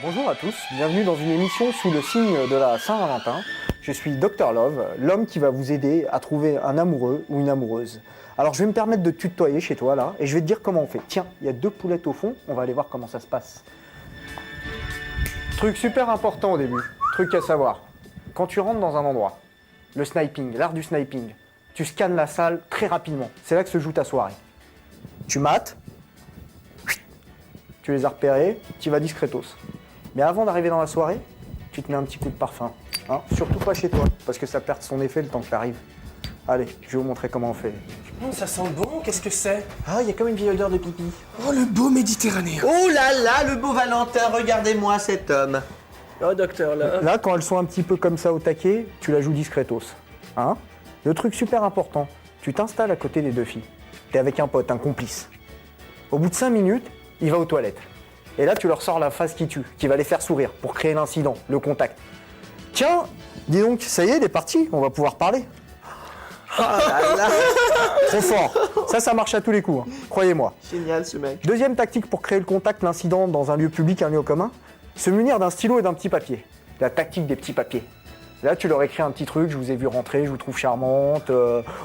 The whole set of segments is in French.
Bonjour à tous, bienvenue dans une émission sous le signe de la Saint-Valentin. Je suis Dr Love, l'homme qui va vous aider à trouver un amoureux ou une amoureuse. Alors je vais me permettre de te tutoyer chez toi là, et je vais te dire comment on fait. Tiens, il y a 2 poulettes au fond, on va aller voir comment ça se passe. Truc super important au début, truc à savoir. Quand tu rentres dans un endroit, le sniping, l'art du sniping, tu scannes la salle très rapidement. C'est là que se joue ta soirée. Tu mates, tu les as repérés, tu vas discretos. Mais avant d'arriver dans la soirée, tu te mets un petit coup de parfum. Hein, surtout pas chez toi, parce que ça perd son effet le temps que tu arrives. Allez, je vais vous montrer comment on fait. Oh, ça sent bon, qu'est-ce que c'est? Ah, il y a comme une vieille odeur de pipi. Oh, le beau méditerranéen. Oh là là, le beau Valentin, regardez-moi cet homme. Oh, docteur, là. Là, quand elles sont un petit peu comme ça au taquet, tu la joues discretos. Hein? Le truc super important, tu t'installes à côté des 2 filles. T'es avec un pote, un complice. Au bout de 5 minutes, il va aux toilettes. Et là, tu leur sors la phrase qui tue, qui va les faire sourire, pour créer l'incident, le contact. Tiens, dis donc, ça y est, il est parti, on va pouvoir parler. Oh là là. Trop fort. Ça marche à tous les coups, hein. Croyez-moi. Génial ce mec. Deuxième tactique pour créer le contact, l'incident dans un lieu public, un lieu commun, se munir d'un stylo et d'un petit papier. La tactique des petits papiers. Là, tu leur écris un petit truc, je vous ai vu rentrer, je vous trouve charmante.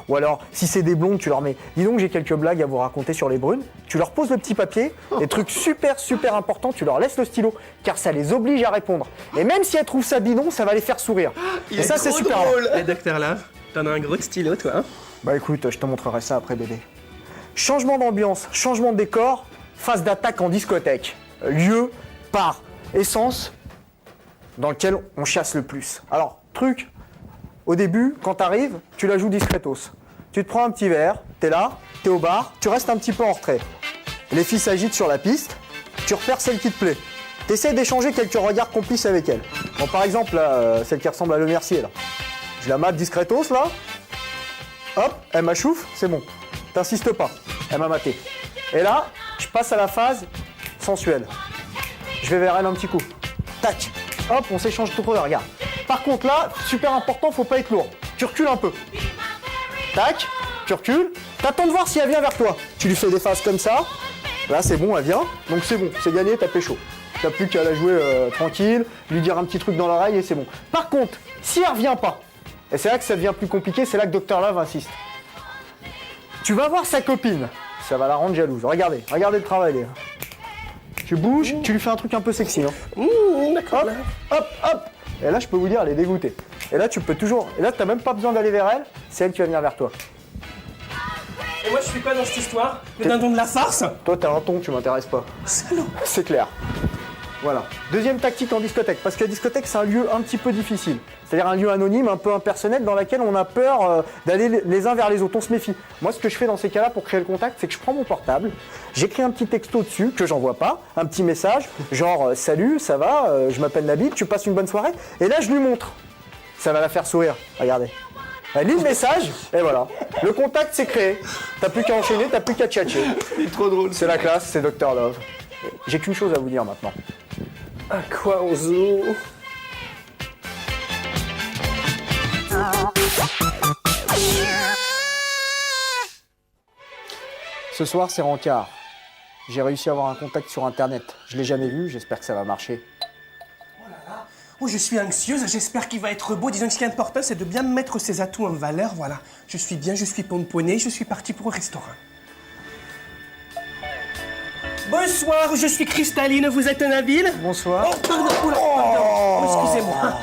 Ou alors, si c'est des blondes, tu leur mets, dis donc, j'ai quelques blagues à vous raconter sur les brunes. Tu leur poses le petit papier, des trucs super importants, tu leur laisses le stylo, car ça les oblige à répondre. Et même si elles trouvent ça bidon, ça va les faire sourire. Il et est ça, c'est trop super. drôle. Et docteur Love, t'en as un gros stylo, toi, hein? Bah écoute, je te montrerai ça après, bébé. Changement d'ambiance, changement de décor, phase d'attaque en discothèque. Lieu par essence dans lequel on chasse le plus. Alors, truc, au début, quand t'arrives, tu la joues discretos. Tu te prends un petit verre, t'es là, t'es au bar, tu restes un petit peu en retrait. Les filles s'agitent sur la piste, tu repères celle qui te plaît. T'essaies d'échanger quelques regards complices avec elle. Bon, par exemple, là, celle qui ressemble à Le Mercier, là. Je la mate discretos, là. Hop, elle m'achouffe, c'est bon. T'insistes pas, elle m'a maté. Et là, je passe à la phase sensuelle. Je vais vers elle un petit coup. Tac, hop, on s'échange tout de regard. Par contre là, super important, faut pas être lourd. Tu recules un peu. Tac, tu recules. T'attends de voir si elle vient vers toi. Tu lui fais des phases comme ça. Là, c'est bon, elle vient. Donc c'est bon, c'est gagné, t'as pécho. T'as plus qu'à la jouer tranquille, lui dire un petit truc dans l'oreille et c'est bon. Par contre, si elle revient pas, et c'est là que ça devient plus compliqué, c'est là que Dr Love insiste. Tu vas voir sa copine, ça va la rendre jalouse. Regardez le travail. Là. Tu bouges, tu lui fais un truc un peu sexy. Hein. D'accord. Hop. Et là, je peux vous dire, elle est dégoûtée. Et là, tu peux toujours. Et là, t'as même pas besoin d'aller vers elle, c'est elle qui va venir vers toi. Et moi, je suis quoi dans cette histoire? Le dindon de la farce? Toi, t'as un ton, tu m'intéresses pas. Salaud. C'est clair. Voilà. Deuxième tactique en discothèque, parce que la discothèque, c'est un lieu un petit peu difficile. C'est-à-dire un lieu anonyme, un peu impersonnel, dans lequel on a peur d'aller les uns vers les autres, on se méfie. Moi, ce que je fais dans ces cas-là pour créer le contact, c'est que je prends mon portable, j'écris un petit texto dessus, que j'envoie pas, un petit message, genre « Salut, ça va, je m'appelle Nabil, tu passes une bonne soirée ?» Et là, je lui montre. Ça va la faire sourire, regardez. Elle lit le message, et voilà. Le contact, c'est créé. T'as plus qu'à enchaîner, t'as plus qu'à tchatcher. C'est trop drôle. C'est la classe, c'est Dr Love. J'ai qu'une chose à vous dire maintenant. À quoi on joue? Ce soir, c'est rencard. J'ai réussi à avoir un contact sur Internet. Je l'ai jamais vu, j'espère que ça va marcher. Oh, je suis anxieuse, j'espère qu'il va être beau. Disons que ce qui est important, c'est de bien mettre ses atouts en valeur, voilà. Je suis bien, je suis pomponnée, je suis partie pour un restaurant. Bonsoir, je suis Cristalline, vous êtes Nabil? Bonsoir. Oh, pardon, pardon. Oh, excusez-moi.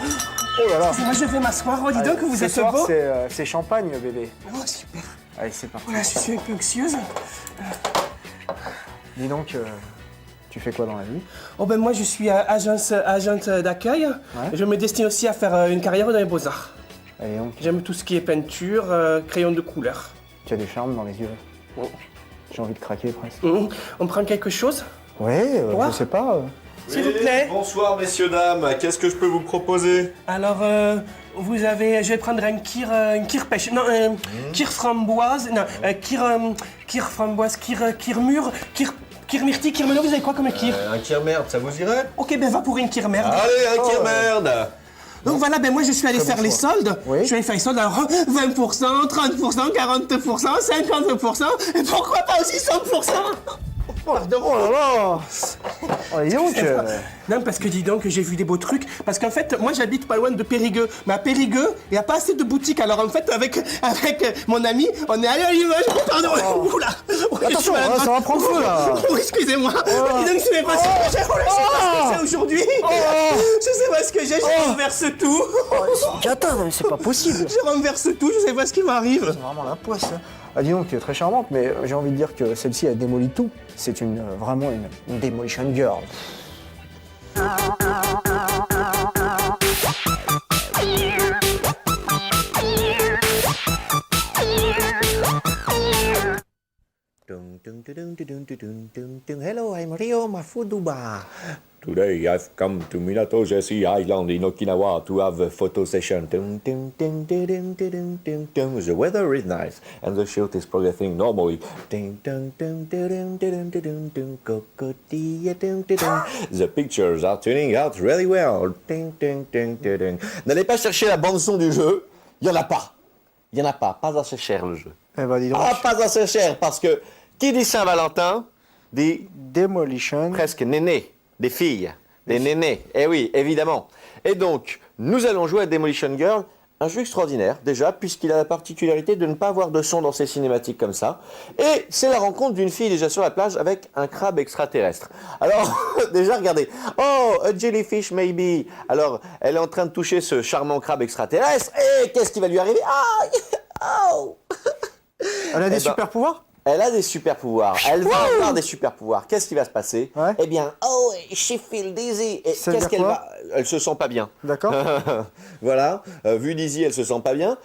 Oh là là. Excusez-moi, je vais m'asseoir. Oh, dis donc que vous Ce êtes soir, beau. c'est champagne, bébé. Oh, super. Allez, c'est parti. Voilà, je suis un peu anxieuse. Dis donc, tu fais quoi dans la vie? Oh, ben moi, je suis agente d'accueil. Ouais. Je me destine aussi à faire une carrière dans les beaux-arts. Allez, donc, J'aime tout ce qui est peinture, crayon de couleur. tu as du charme dans les yeux. Oh. J'ai envie de craquer presque. On prend quelque chose? Ouais, Quoi? je sais pas. S'il vous plaît. Bonsoir messieurs, dames, qu'est-ce que je peux vous proposer? Alors, vous avez... Je vais prendre un kir pêche. Non, kir framboise. Non, kir framboise, kir mûre, kir Kirmirti, Kirmeno, vous avez quoi comme kir? Un kir-merde, ça vous irait? Ok, ben va pour une kirmerde. Allez, un kir-merde. Donc voilà, ben moi je suis allé faire les soldes. Oui. Je suis allé faire les soldes, alors 20%, 30%, 40%, 50%, et pourquoi pas aussi 100%? Pardon. Oh là là. Oh, dis donc. Non, parce que dis donc, j'ai vu des beaux trucs. Parce qu'en fait, moi j'habite pas loin de Périgueux. Mais à Périgueux, il n'y a pas assez de boutiques. Alors en fait, avec mon ami, on est allé à l'image. Pardon, oula. Oui, Attention, je suis ça va prendre feu là. Oh, excusez-moi. Dis donc, je sais pas ce que j'ai. Oh là, je sais pas ce que c'est aujourd'hui. Je sais pas ce que j'ai, je renverse tout. Cata, mais c'est pas possible. Je renverse tout, je sais pas ce qui m'arrive. C'est vraiment la poisse. Hein. Ah, dis donc, tu es très charmante, mais j'ai envie de dire que celle-ci a démoli tout. C'est vraiment une demolition girl. Hello, I'm Rio Mafuduba. Today I've come to Minato Jesse Island in Okinawa to have a photo session. The weather is nice and the shoot is progressing normally. The pictures are turning out really well. N'allez pas chercher la bande-son du jeu, il n'y en a pas. Il n'y en a pas assez cher le jeu. Eh ben, dis donc. Ah, pas assez cher, parce que qui dit Saint-Valentin dit Demolition. presque néné, des filles, des nénés. Eh oui, évidemment. Et donc, nous allons jouer à Demolition Girl, un jeu extraordinaire, déjà, puisqu'il a la particularité de ne pas avoir de son dans ses cinématiques comme ça. Et c'est la rencontre d'une fille déjà sur la plage avec un crabe extraterrestre. Alors, déjà, regardez. Oh, a jellyfish maybe. Alors, elle est en train de toucher ce charmant crabe extraterrestre. Et qu'est-ce qui va lui arriver? Ah, oh. Elle a des ben, super pouvoirs? Elle a des super pouvoirs. Elle va avoir des super pouvoirs. Qu'est-ce qui va se passer? Ouais. Eh bien, oh, she feel dizzy. Et Ça veut qu'est-ce dire qu'elle quoi? va? Elle se sent pas bien. D'accord. Voilà. Vu dizzy, elle se sent pas bien.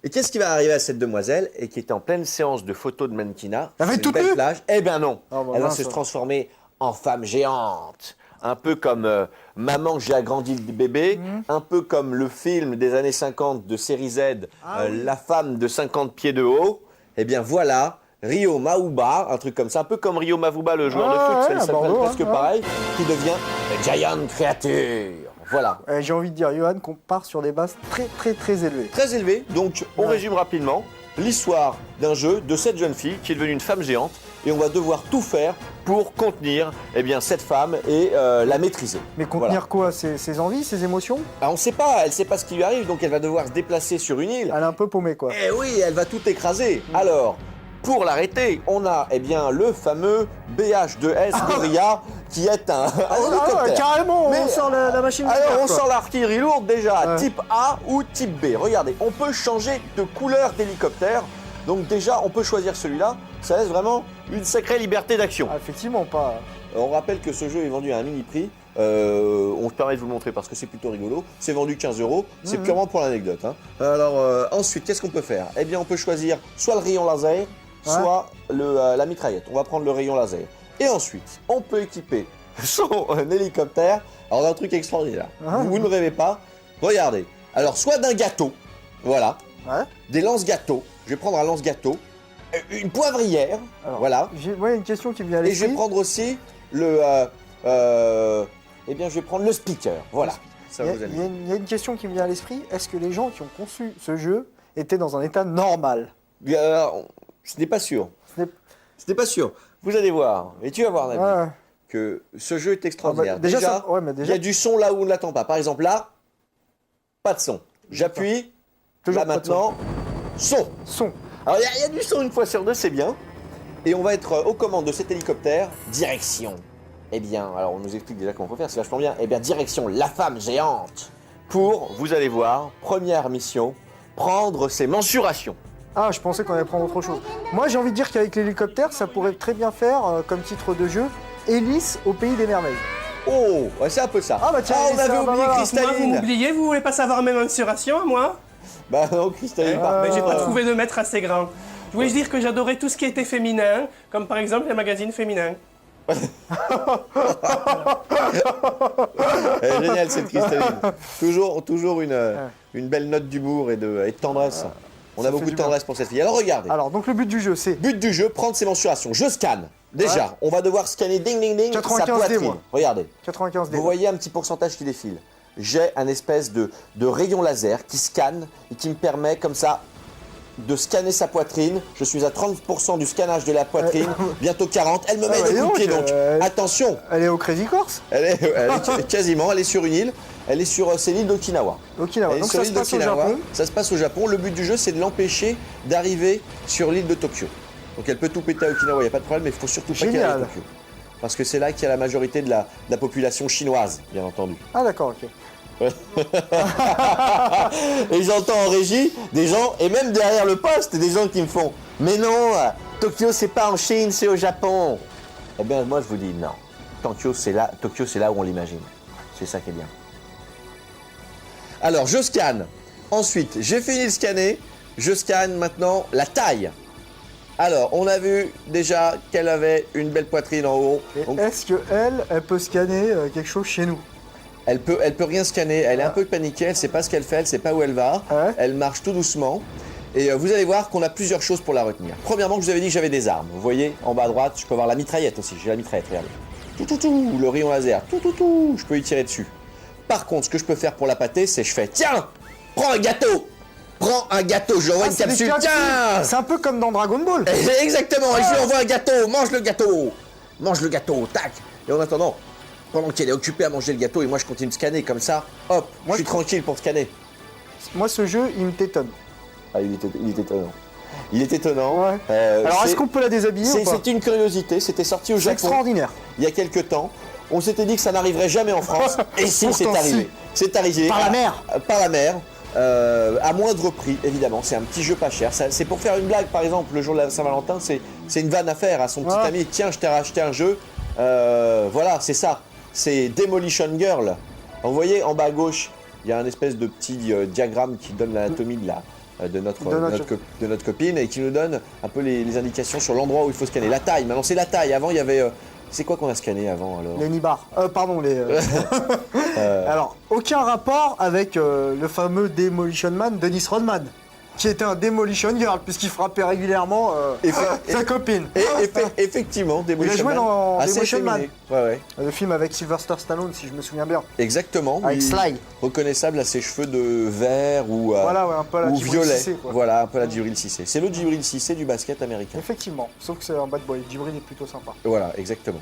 Et qu'est-ce qui va arriver à cette demoiselle et qui est en pleine séance de photos de mannequinat? Elle va être sur une toute belle nue? plage. Eh bien non. Ah, bah, Elle va mince. se transformer en femme géante. Un peu comme Maman, j'ai agrandi le bébé, un peu comme le film des années 50 de série Z, La femme de 50 pieds de haut. Eh bien voilà, Rio Mavuba, un truc comme ça, un peu comme Rio Mavuba, le joueur de foot, ouais, ça à s'appelle Bordeaux, presque hein, pareil, qui devient Giant Creature. Voilà. J'ai envie de dire, Johan, qu'on part sur des bases très très très élevées. Très élevé, donc on résume rapidement l'histoire d'un jeu de cette jeune fille qui est devenue une femme géante et on va devoir tout faire pour contenir eh bien, cette femme et la maîtriser. Mais contenir quoi? Ses envies, ses émotions? Ah, on ne sait pas, elle ne sait pas ce qui lui arrive, donc elle va devoir se déplacer sur une île. Elle est un peu paumée, quoi. Eh oui, elle va tout écraser. Alors, pour l'arrêter, on a eh bien, le fameux BH2S Gorilla qui est un hélicoptère. Carrément, Mais- on sort la machine Alors, militaire, on quoi. sort l'artillerie lourde déjà, Ouais. type A ou type B. Regardez, on peut changer de couleur d'hélicoptère. Donc déjà, on peut choisir celui-là. Ça laisse vraiment une sacrée liberté d'action. Ah, effectivement, pas. On rappelle que ce jeu est vendu à un mini prix. On se permet de vous le montrer parce que c'est plutôt rigolo. C'est vendu 15 €. C'est purement pour l'anecdote. Hein. Alors ensuite, qu'est-ce qu'on peut faire? Eh bien, on peut choisir soit le rayon laser, soit la mitraillette. On va prendre le rayon laser. Et ensuite, on peut équiper son hélicoptère. Alors, d'un truc extraordinaire. Vous ne rêvez pas. Regardez. Alors, soit d'un gâteau. Voilà. Ouais. Des lance-gâteaux. Je vais prendre un lance-gâteau. Une poivrière. Alors, Voilà. Moi, il y a une question qui me vient à Et je vais l'esprit. prendre aussi le. Eh bien, je vais prendre le speaker. Voilà. Ça va vous amuser. Il y a une question qui me vient à l'esprit. Est-ce que les gens qui ont conçu ce jeu étaient dans un état normal? Ce n'est pas sûr. Ce n'est- Ce n'est pas sûr. Vous allez voir, et tu vas voir, Nabil, Ouais. que ce jeu est extraordinaire. Ah bah, déjà, ça- ouais, mais il déjà- y a du son là où on ne l'attend pas. Par exemple, là, pas de son. J'appuie. Toujours Là pas de maintenant, son. Son. Alors, il y a du son une fois sur deux, c'est bien. Et on va être aux commandes de cet hélicoptère. Direction. Eh bien, alors on nous explique déjà comment il faut faire, c'est vachement bien. Eh bien, direction la femme géante. Pour, vous allez voir, première mission, prendre ses mensurations. Ah, je pensais qu'on allait prendre autre chose. Moi, j'ai envie de dire qu'avec l'hélicoptère, ça pourrait très bien faire, comme titre de jeu, Hélice au pays des merveilles. Oh, ouais, c'est un peu ça. Ah, bah tiens, on ça, avait bah, oublié voilà. Moi, vous Cristalline. m'oubliez, vous voulez pas savoir mes mensurations, moi? Bah non, Cristalline, Ah. Mais j'ai pas parfait. trouvé de maître assez grand. Je voulais dire que j'adorais tout ce qui était féminin, comme par exemple les magazines féminins. Elle est géniale cette Cristalline. Toujours une belle note d'humour et de tendresse. On a Ça beaucoup fait de du tendresse pour cette fille. Alors regardez. Alors, donc le but du jeu, c'est... But du jeu, prendre ses mensurations. Je scanne. Déjà, on va devoir scanner ding ding ding sa 95 D, poitrine. moi. Regardez. 95 D. Vous voyez un petit pourcentage qui défile. J'ai un espèce de rayon laser qui scanne et qui me permet comme ça de scanner sa poitrine. Je suis à 30% du scannage de la poitrine, bientôt 40. Elle me met des coups de pied donc. Attention, Elle est au Crazy Course elle est quasiment, elle est sur une île. Elle est sur c'est l'île d'Okinawa. Okinawa. Elle est Donc sur ça se l'île passe au d'Okinawa. Japon. Ça se passe au Japon. Le but du jeu, c'est de l'empêcher d'arriver sur l'île de Tokyo. Donc elle peut tout péter à Okinawa, il n'y a pas de problème, mais il faut surtout pas qu'elle aille à Génial. Tokyo. Parce que c'est là qu'il y a la majorité de la population chinoise, bien entendu. Ah d'accord, ok. Et j'entends en régie des gens, et même derrière le poste, des gens qui me font « Mais non, Tokyo, c'est pas en Chine, c'est au Japon !» Eh bien, moi, je vous dis non. Tokyo, c'est là où on l'imagine. C'est ça qui est bien. Alors, je scanne. Ensuite, j'ai fini de scanner. Je scanne maintenant la taille. Alors, on a vu déjà qu'elle avait une belle poitrine en haut. Et Donc, est-ce qu'elle peut scanner quelque chose chez nous? elle peut rien scanner. Elle est un peu paniquée. Elle ne sait pas ce qu'elle fait. Elle ne sait pas où elle va. Ouais. Elle marche tout doucement. Et vous allez voir qu'on a plusieurs choses pour la retenir. Premièrement, je vous avais dit que j'avais des armes. Vous voyez, en bas à droite, je peux avoir la mitraillette aussi. J'ai la mitraillette, regardez. Tout, le rayon laser. Tout, je peux y tirer dessus. Par contre, ce que je peux faire pour la pâter, c'est je fais tiens, prends un gâteau. Prends un gâteau, je lui envoie une c'est des capsule. capsules. Tiens. C'est un peu comme dans Dragon Ball. Exactement, et je lui envoie un gâteau. Mange le gâteau. Mange le gâteau, tac. Et en attendant, pendant qu'elle est occupée à manger le gâteau et moi je continue de scanner comme ça, hop, Moi, je suis tranquille pour scanner. Moi, ce jeu, il me t'étonne. Ah, il est étonnant. Il est étonnant. Ouais. Alors, est-ce qu'on peut la déshabiller ou pas? C'est une curiosité, c'était sorti au C'est Japon extraordinaire. il y a quelques temps. On s'était dit que ça n'arriverait jamais en France. Et si, c'est Pourtant, arrivé. si. C'est arrivé. Par la mer. Par la mer. À moindre prix, évidemment. C'est un petit jeu pas cher. C'est pour faire une blague, par exemple, le jour de la Saint-Valentin, c'est une vanne à faire à son petit Ouais. ami. Tiens, je t'ai racheté un jeu. Voilà, c'est ça. C'est Demolition Girl. Alors, vous voyez, en bas à gauche, il y a un espèce de petit diagramme qui donne l'anatomie de notre copine et qui nous donne un peu les indications sur l'endroit où il faut scanner. La taille, maintenant c'est la taille. Avant, il y avait... c'est quoi qu'on a scanné avant alors? Les nibards. Pardon, les. Alors, aucun rapport avec le fameux Demolition Man, Dennis Rodman, qui était un Demolition Girl, puisqu'il frappait régulièrement sa copine. Effectivement, Demolition Il a joué Man, dans assez Demolition efféminé. Ouais. Le film avec Sylvester Stallone, si je me souviens bien. Exactement. Avec oui. Sly. Reconnaissable à ses cheveux de vert ou, Voilà, ouais, un peu à la ou Djibril violet. Cissé, quoi. Voilà, un peu la Djibril Cissé. C'est le Djibril Cissé du basket américain. Effectivement, sauf que c'est un bad boy. Djibril est plutôt sympa. Voilà, exactement.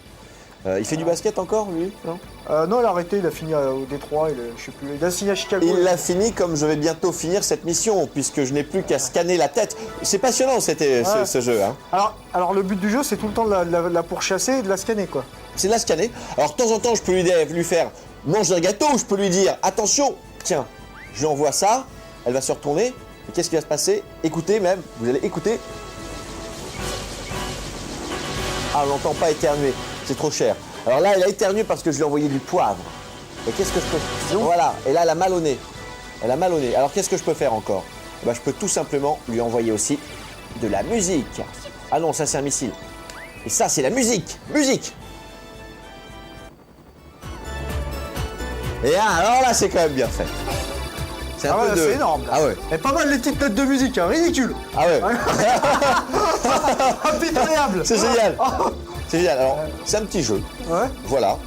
Il fait du basket encore, lui, non? Non, il a arrêté, il a fini au Détroit, je sais plus. Il a signé à Chicago. Il l'a fini comme je vais bientôt finir cette mission, puisque je n'ai plus qu'à scanner la tête. C'est passionnant, ce jeu. Hein. Alors, le but du jeu, c'est tout le temps de la pourchasser et de la scanner, quoi. C'est de la scanner. Alors, de temps en temps, je peux lui faire mange un gâteau, je peux lui dire attention, tiens, je lui envoie ça, elle va se retourner. Et qu'est-ce qui va se passer? Écoutez, même, vous allez écouter. Ah, on n'entend pas éternuer, c'est trop cher. Alors là, elle a éternué parce que je lui ai envoyé du poivre. Et qu'est-ce que je peux... Voilà, et là, elle a mal au nez. Elle a mal au nez. Alors, qu'est-ce que je peux faire encore? Bah, je peux tout simplement lui envoyer aussi de la musique. Ah non, ça, c'est un missile. Et ça, c'est la musique. Musique. Et alors là, c'est quand même bien fait. C'est un Ah peu ouais, de... c'est énorme. Là. Ah ouais. Et pas mal les petites notes de musique, hein, ridicule. Ah ouais. Impitoyable. C'est génial. C'est génial. Alors, c'est un petit jeu. Ouais, Voilà.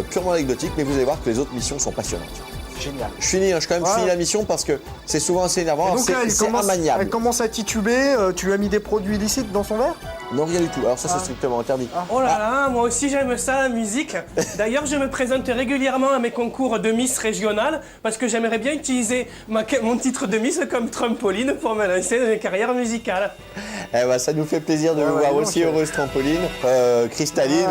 Purement anecdotique, mais vous allez voir que les autres missions sont passionnantes. génial. Je finis, hein, je quand même Ouais. finis la mission parce que c'est souvent assez énervant. Alors, Donc là, c'est immaniable. elle commence à tituber, tu lui as mis des produits illicites dans son verre? Non, rien du tout. Alors ça, c'est strictement interdit. Oh là là, moi aussi j'aime ça, la musique. D'ailleurs, je me présente régulièrement à mes concours de Miss régionale parce que j'aimerais bien utiliser mon titre de Miss comme trampoline pour me lancer dans une carrière musicale. Eh ben, ça nous fait plaisir de vous voir non, aussi c'est- heureuse trampoline, cristalline.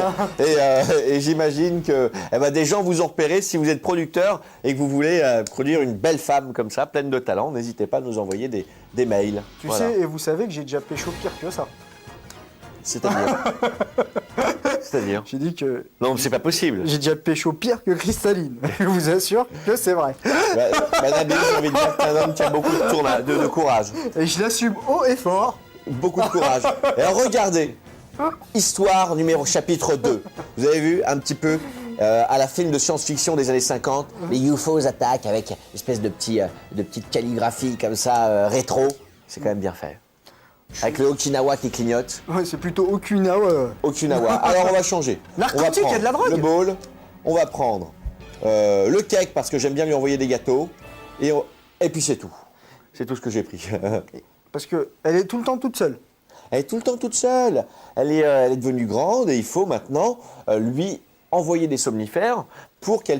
Et j'imagine que des gens vous ont repéré si vous êtes producteur et que vous voulez produire une belle femme comme ça, pleine de talent. N'hésitez pas à nous envoyer des mails. Tu Voilà. sais, et vous savez que j'ai déjà pécho pire que ça. C'est-à-dire C'est-à-dire J'ai dit que Non, mais c'est pas possible. j'ai déjà pécho pire que Cristalline. Je vous assure que c'est vrai. Nabil, j'ai envie de dire que t'es un homme qui a beaucoup de courage. Et je l'assume haut et fort. Beaucoup de courage. Et alors regardez, histoire chapitre 2. Vous avez vu un petit peu à la film de science-fiction des années 50, les UFOs attaquent avec une espèce de petite calligraphie comme ça, rétro. C'est quand même bien fait. Avec le Okinawa qui clignote. Ouais, c'est plutôt Okinawa. Okinawa. Alors on va changer. Narcotique, On va il y a de la prendre drogue. Le bowl, on va prendre le cake parce que j'aime bien lui envoyer des gâteaux. Et puis c'est tout. C'est tout ce que j'ai pris. Parce qu'elle est tout le temps toute seule. Elle est tout le temps toute seule. Elle est devenue grande et il faut maintenant lui envoyer des somnifères pour qu'on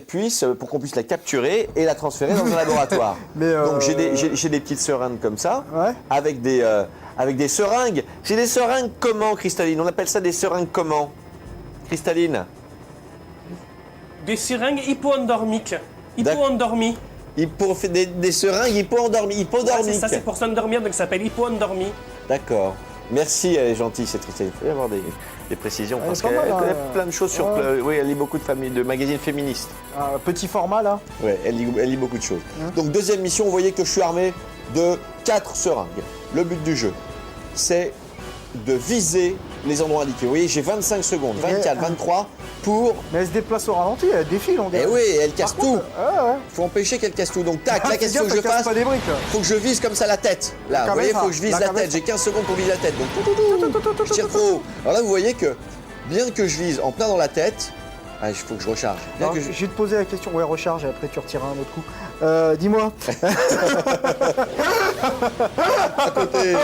puisse la capturer et la transférer dans un laboratoire. Mais, Donc j'ai des petites seringues comme ça, Ouais. avec des seringues. C'est des seringues comment, Cristalline? On appelle ça des seringues comment, Cristalline? Des seringues hypo-endormiques. D'accord. Hypo-endormies. Des seringues hypo-endormies. Ouais, c'est ça, c'est pour s'endormir, donc ça s'appelle hypo-endormie. D'accord. Merci, elle est gentille, cette Cristalline. Il faut y avoir des précisions Elle parce est pas qu'elle mal, connaît hein. plein de choses sur. Oui, elle lit beaucoup de magazines féministes. Un petit format là. Ouais, elle lit beaucoup de choses. Donc deuxième mission, vous voyez que je suis armé de 4 seringues. Le but du jeu, c'est de viser les endroits indiqués. Vous voyez, j'ai 25 secondes, 24, 23 pour... Mais elle se déplace au ralenti, elle défile on dirait. Eh oui, elle casse Par tout. contre, ouais. Faut empêcher qu'elle casse tout. Donc tac, là, qu'est-ce qu'il faut que je Fais gaffe, elle fasse? casse pas des briques. Faut que je vise comme ça la tête. Là, vous voyez, caméra, faut que je vise la la caméra. tête. J'ai 15 secondes pour viser la tête. Donc je tire trop haut. Alors là, vous voyez que bien que je vise en plein dans la tête, il faut que je recharge. Bien Alors, que je vais te poser la question, ouais, recharge et après tu retireras un autre coup. Dis-moi, à côté.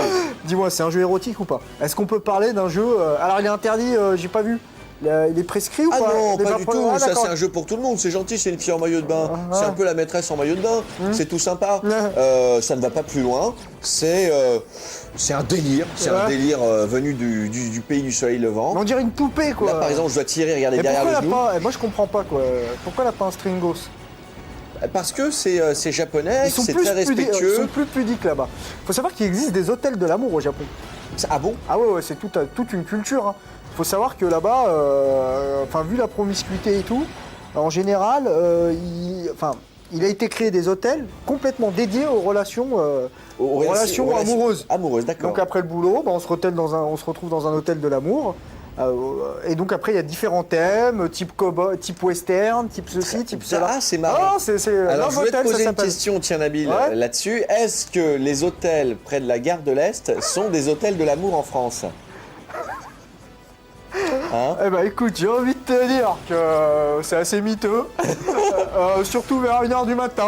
dis-moi, c'est un jeu érotique ou pas? Est-ce qu'on peut parler d'un jeu alors il est interdit, j'ai pas vu. Il est prescrit ou Ah pas? non, Il est pas du pro- tout, Ah, ça d'accord. c'est un jeu pour tout le monde, c'est gentil, c'est une fille en maillot de bain, c'est un peu la maîtresse en maillot de bain, c'est tout sympa. Ça ne va pas plus loin, c'est un délire, venu du pays du soleil levant. Mais on dirait une poupée quoi. Là par exemple je dois tirer, regardez Mais derrière pourquoi le elle a genou, pas... Moi je comprends pas quoi. Pourquoi elle a pas un stringos? parce que c'est japonais, Ils sont c'est plus très ils respectueux. sont plus pudiques là-bas. Faut savoir qu'il existe des hôtels de l'amour au Japon. Ah bon? Ah ouais, c'est toute une culture. Hein. Faut savoir que là-bas, vu la promiscuité et tout, en général, il a été créé des hôtels complètement dédiés aux relations, amoureuses. Amoureuses, d'accord. Donc après le boulot, on se retrouve dans un hôtel de l'amour. Et donc après, il y a différents thèmes, type cowboy, type western, type ceci, type cela. Ah, c'est marrant. Ah, c'est Alors Love je voulais te Hotel, ça poser une s'appelle. question, tiens Nabil, Ouais. là-dessus. Est-ce que les hôtels près de la gare de l'Est sont des hôtels de l'amour en France? Hein? Eh ben écoute, j'ai envie de te dire que c'est assez miteux, surtout vers 1h du matin.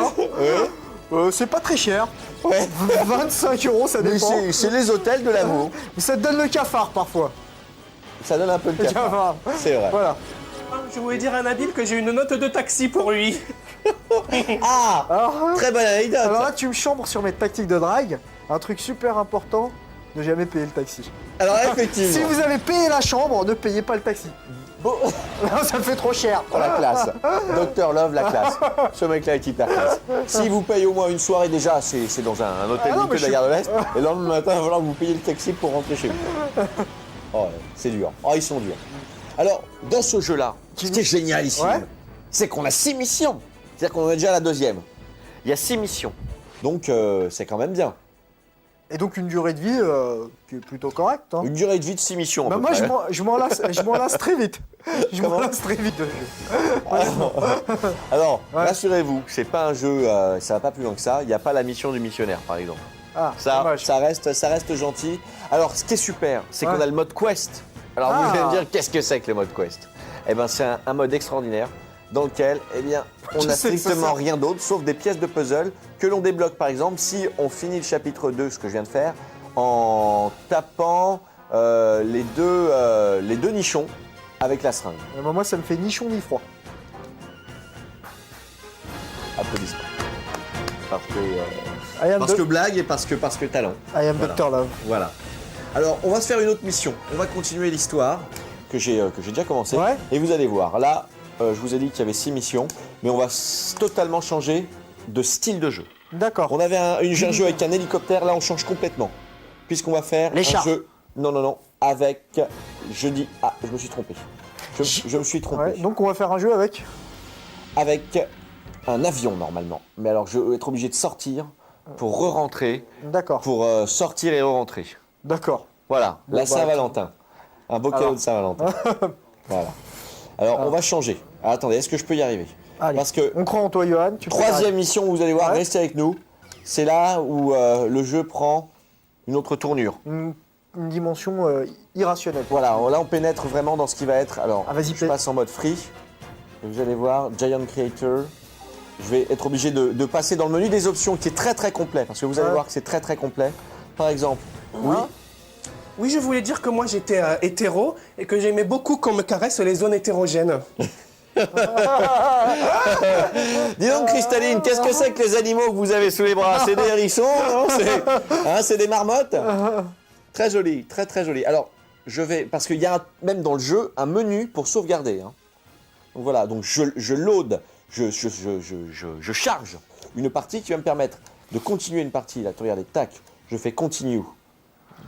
C'est pas très cher. Ouais. 25 €, ça Mais dépend. c'est les hôtels de l'amour. Mais ça te donne le cafard parfois. Ça donne un peu de Le cafard. cafard. C'est vrai. Voilà. Je voulais dire à Nabil que j'ai une note de taxi pour lui. Ah, Alors, très bonne anecdote. alors là, tu me chambres sur mes tactiques de drague. Un truc super important, ne jamais payer le taxi. Alors effectivement, Si vous avez payé la chambre, ne payez pas le taxi. bon, Non, ça fait trop cher. la classe. Dr Love, la classe. Ce mec-là est hyper classe. S'il vous paye au moins une soirée déjà, c'est dans un hôtel Ah non, miteux mais de la gare de l'Est. Et le lendemain matin, il va falloir que vous payiez le taxi pour rentrer chez vous. Oh, ouais, c'est dur. Oh, ils sont durs. Alors, dans ce jeu-là, ce qui est génial ici, Ouais. c'est qu'on a 6 missions. C'est-à-dire qu'on en est déjà à la deuxième. Il y a 6 missions. Donc, c'est quand même bien. Et donc une durée de vie qui est plutôt correcte. Hein. Une durée de vie de 6 missions. à Bah peu moi, près. je m'en lasse très vite. Je m'en lasse très vite de jeu. Alors, Ouais. rassurez-vous, c'est pas un jeu, ça va pas plus loin que ça. Il n'y a pas la mission du missionnaire, par exemple. Ah, Ça dommage. reste gentil. Alors, ce qui est super, c'est Ouais. qu'on a le mode quest. Alors, vous Ah. allez me dire, qu'est-ce que c'est que le mode quest? Eh bien, c'est un mode extraordinaire dans lequel, eh bien, on Je n'a sais que c'est strictement ça. rien d'autre sauf des pièces de puzzle que l'on débloque, par exemple, si on finit le chapitre 2, ce que je viens de faire, en tapant les deux nichons avec la seringue. Moi, ça me fait ni chaud ni froid. Applaudissements. I am, Parce que blague et parce que talent. I am Voilà. Dr Love. Voilà. Alors, on va se faire une autre mission. On va continuer l'histoire que j'ai déjà commencé. Ouais. Et vous allez voir. Là, je vous ai dit qu'il y avait 6 missions, mais on va totalement changer de style de jeu. D'accord. On avait un jeu avec un hélicoptère. Là, on change complètement, puisqu'on va faire Les un chars. jeu. Non, avec. Je me suis trompé. Je me suis trompé. Ouais, donc on va faire un jeu avec. Avec un avion normalement. Mais alors, je vais être obligé de sortir pour re-rentrer, D'accord. pour sortir et re-rentrer. D'accord. Voilà, Bon, la bah, Saint-Valentin. Un beau cadeau Alors. de Saint-Valentin. Voilà. Alors, on va changer. Alors, attendez, est-ce que je peux y arriver? Allez. Parce que On croit en toi, Johan. Tu peux y troisième mission, vous allez voir, Ouais. restez avec nous. C'est là où le jeu prend une autre tournure. arriver. une dimension irrationnelle. Voilà, là on pénètre vraiment dans ce qui va être. Alors, Ah, vas-y, je passe en mode free. Et vous allez voir, Giant Creator. Je vais être obligé de passer dans le menu des options qui est très très complet. Parce que vous allez Ouais. voir que c'est très très complet. Par exemple, oui. Oui, je voulais dire que moi j'étais hétéro et que j'aimais beaucoup qu'on me caresse les zones hétérogènes. Dis donc, Cristalline, qu'est-ce que c'est que les animaux que vous avez sous les bras? C'est des hérissons, non? C'est des marmottes? Très joli, très très joli. Alors, je vais, parce qu'il y a même dans le jeu un menu pour sauvegarder. Hein. Donc voilà, donc je load, je charge une partie qui va me permettre de continuer une partie. Là, regardez, tac, je fais continue.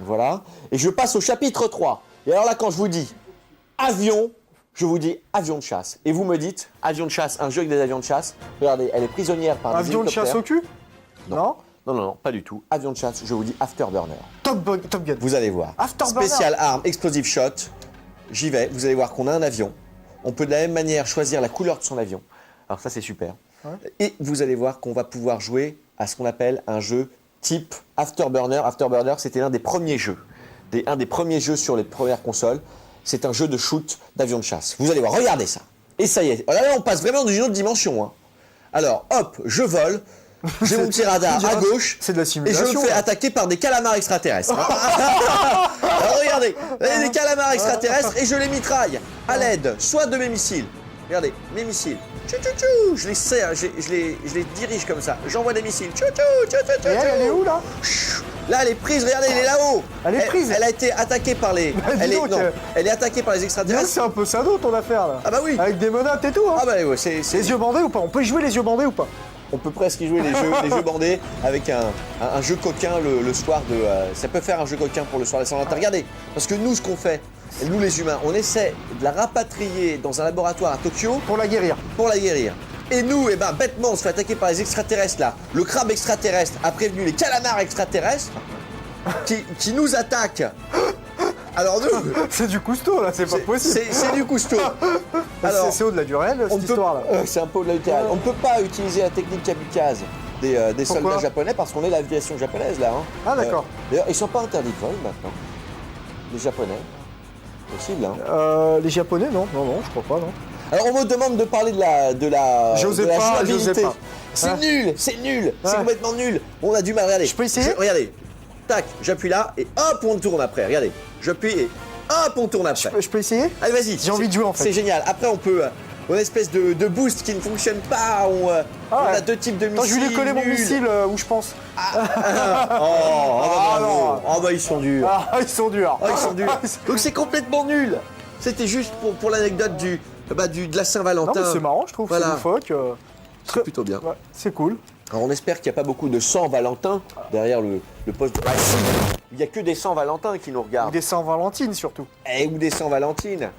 Voilà, et je passe au chapitre 3. Et alors là, quand je vous dis avion, je vous dis avion de chasse. Et vous me dites avion de chasse, un jeu avec des avions de chasse. Regardez, elle est prisonnière par des Avion de chasse hélicoptères. au cul? Non. Non, pas du tout. Avion de chasse, je vous dis Afterburner. Top Gun. Vous allez voir. Afterburner. Spécial arme, explosive shot. J'y vais. Vous allez voir qu'on a un avion. On peut de la même manière choisir la couleur de son avion. Alors ça, c'est super. Ouais. Et vous allez voir qu'on va pouvoir jouer à ce qu'on appelle un jeu type Afterburner. Afterburner, c'était l'un des premiers jeux. Un des premiers jeux sur les premières consoles. C'est un jeu de shoot d'avion de chasse. Vous allez voir, regardez ça. Et ça y est. Là, on passe vraiment dans une autre dimension. Hein. Alors, hop, je vole. J'ai mon petit radar à gauche. C'est de la Et je simulation. me fais là. attaquer par des calamars extraterrestres. Alors, regardez, il y a des calamars extraterrestres et je les mitraille à l'aide soit de mes missiles. Regardez, mes missiles. Tchou, tchou, tchou. Je les serre, je les dirige comme ça. J'envoie des missiles. Tchou, tchou, tchou, tchou, Et elle est où là? Chou. Là, elle est prise, regardez, elle est là-haut. Elle est prise. Elle a été attaquée par les. dis Elle est, donc, non, elle est attaquée par les Dis donc, extraterrestres. c'est un peu sado ton affaire là. Ah bah oui. Avec des menottes et tout. Hein. Ah bah ouais, c'est. Les yeux bandés ou pas? On peut y jouer les yeux bandés ou pas? On peut presque y jouer les jeux bandés avec un jeu coquin le soir de. Ça peut faire un jeu coquin pour le soir de Saint-Valentin. Regardez, parce que nous, ce qu'on fait, nous les humains, on essaie de la rapatrier dans un laboratoire à Tokyo Pour la guérir. pour la guérir. Et nous, eh ben, bêtement, on se fait attaquer par les extraterrestres là. Le crabe extraterrestre a prévenu les calamars extraterrestres qui nous attaquent. Alors nous, C'est du cousteau là, c'est pas possible. c'est du cousteau. Alors, C'est au-delà du réel on cette peut- histoire là. c'est un peu au-delà du terrain. On ne peut pas utiliser la technique kamikaze des Pourquoi soldats japonais parce qu'on est l'aviation japonaise là. Hein. Ah, d'accord. D'ailleurs, ils sont pas interdits de vol maintenant. Les japonais. Possible, hein. Les japonais non, je crois pas non. Alors on me demande de parler de la J'osais de la pas, jouabilité. j'osais pas. C'est Ah. nul, c'est nul, c'est Ah. complètement nul. On a du mal, regardez. Je peux essayer Regardez. Tac, j'appuie là et hop, on tourne après. Regardez. J'appuie et hop, on tourne après. Je peux essayer? Allez, vas-y. J'ai envie de jouer, en fait. C'est génial. Après, on peut. On a une espèce de boost qui ne fonctionne pas. On Ah a ouais. deux types de Attends, missiles. je vais lui coller mon nuls. missile où je pense. Oh, non. oh, bah ils sont durs. Ah, ils sont durs. Oh, ils sont durs. Donc c'est complètement nul. C'était juste pour l'anecdote de la Non Saint-Valentin. mais c'est marrant, je trouve. Voilà. C'est loufoque. C'est plutôt bien. Ouais, c'est cool. Alors on espère qu'il n'y a pas beaucoup de Saint-Valentin derrière le poste. Ah si, il n'y a que des Saint-Valentin qui nous Ou regardent. des Saint-Valentine surtout. Ou des Saint-Valentine.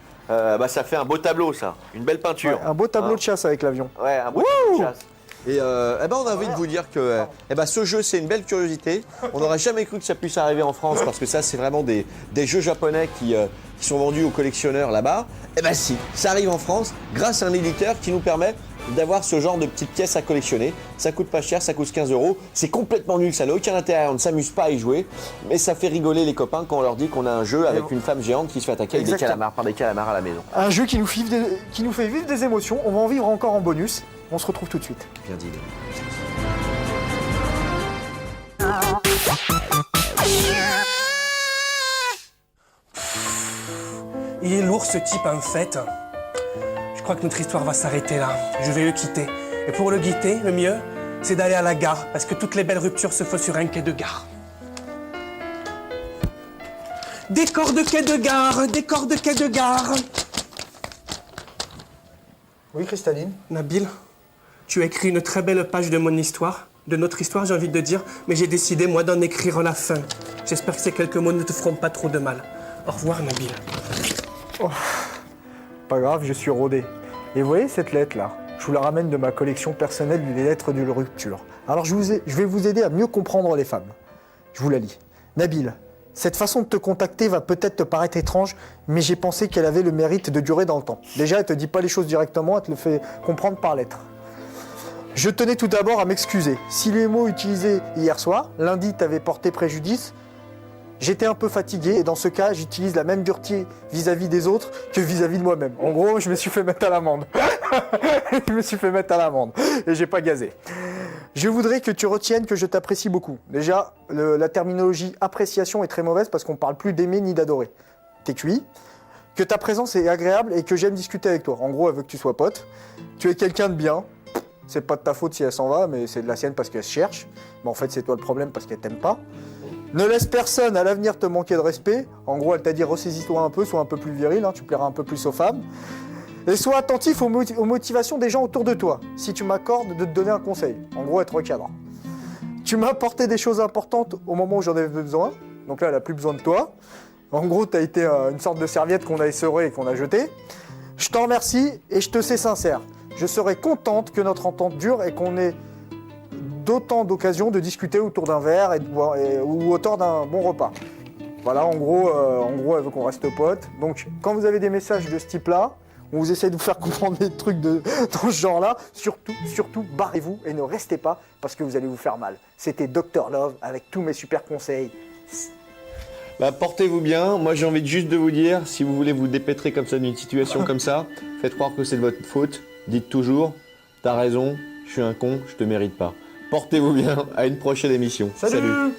Ça fait un beau tableau ça, une belle peinture. Ouais, un beau tableau Hein. de chasse avec l'avion. Ouais, un beau tableau de chasse. Et on a envie de vous dire que ce jeu c'est une belle curiosité. On n'aurait jamais cru que ça puisse arriver en France parce que ça c'est vraiment des jeux japonais qui sont vendus aux collectionneurs là-bas. Si, ça arrive en France grâce à un éditeur qui nous permet d'avoir ce genre de petites pièces à collectionner. Ça coûte pas cher, ça coûte 15 €. C'est complètement nul, ça n'a aucun intérêt, on ne s'amuse pas à y jouer. Mais ça fait rigoler les copains quand on leur dit qu'on a un jeu avec une femme géante qui se fait attaquer avec des Exactement. calamars par des calamars à la maison. Un jeu qui nous fait vivre des émotions. On va en vivre encore en bonus. On se retrouve tout de suite. Bien dit. Il est lourd ce type en fait. Je crois que notre histoire va s'arrêter là. Je vais le quitter. Et pour le quitter, le mieux, c'est d'aller à la gare. Parce que toutes les belles ruptures se font sur un quai de gare. Décor de quai de gare, décor de quai de gare. Oui, Cristalline. Nabil, tu as écrit une très belle page de mon histoire, de notre histoire, j'ai envie de dire, mais j'ai décidé, moi, d'en écrire la fin. J'espère que ces quelques mots ne te feront pas trop de mal. Au revoir, Nabil. Pas grave, je suis rodé. Et vous voyez cette lettre là? Je vous la ramène de ma collection personnelle des lettres de rupture. Alors je vais vous aider à mieux comprendre les femmes. Je vous la lis. Nabil, cette façon de te contacter va peut-être te paraître étrange, mais j'ai pensé qu'elle avait le mérite de durer dans le temps. Déjà, elle te dit pas les choses directement, elle te le fait comprendre par lettre. Je tenais tout d'abord à m'excuser. Si les mots utilisés hier soir, lundi, t'avaient porté préjudice, J'étais un peu fatigué et dans ce cas, j'utilise la même dureté vis-à-vis des autres que vis-à-vis de moi-même. En gros, je me suis fait mettre à l'amende. Je me suis fait mettre à l'amende et j'ai pas gazé. Je voudrais que tu retiennes que je t'apprécie beaucoup. Déjà, la terminologie appréciation est très mauvaise parce qu'on parle plus d'aimer ni d'adorer. T'es cuit. Que ta présence est agréable et que j'aime discuter avec toi. En gros, elle veut que tu sois pote. Tu es quelqu'un de bien. C'est pas de ta faute si elle s'en va, mais c'est de la sienne parce qu'elle se cherche. Mais en fait, c'est toi le problème parce qu'elle t'aime pas. Ne laisse personne à l'avenir te manquer de respect. En gros, elle t'a dit ressaisis-toi un peu, sois un peu plus viril, tu plairas un peu plus aux femmes. Et sois attentif aux motivations des gens autour de toi, si tu m'accordes de te donner un conseil. En gros, être recadre. Tu m'as apporté des choses importantes au moment où j'en avais besoin. Donc là, elle n'a plus besoin de toi. En gros, tu as été une sorte de serviette qu'on a essorée et qu'on a jetée. Je t'en remercie et je te sais sincère. Je serais contente que notre entente dure et qu'on ait d'autant d'occasions de discuter autour d'un verre ou autour d'un bon repas. Voilà, en gros, elle veut qu'on reste potes. Donc, quand vous avez des messages de ce type-là, on vous essaie de vous faire comprendre des trucs dans ce genre-là, surtout, barrez-vous et ne restez pas parce que vous allez vous faire mal. C'était Dr Love avec tous mes super conseils. Portez-vous bien. Moi, j'ai envie juste de vous dire, si vous voulez vous dépêtrer comme ça d'une situation comme ça, faites croire que c'est de votre faute. Dites toujours, t'as raison, je suis un con, je te mérite pas. Portez-vous bien, à une prochaine émission. Salut.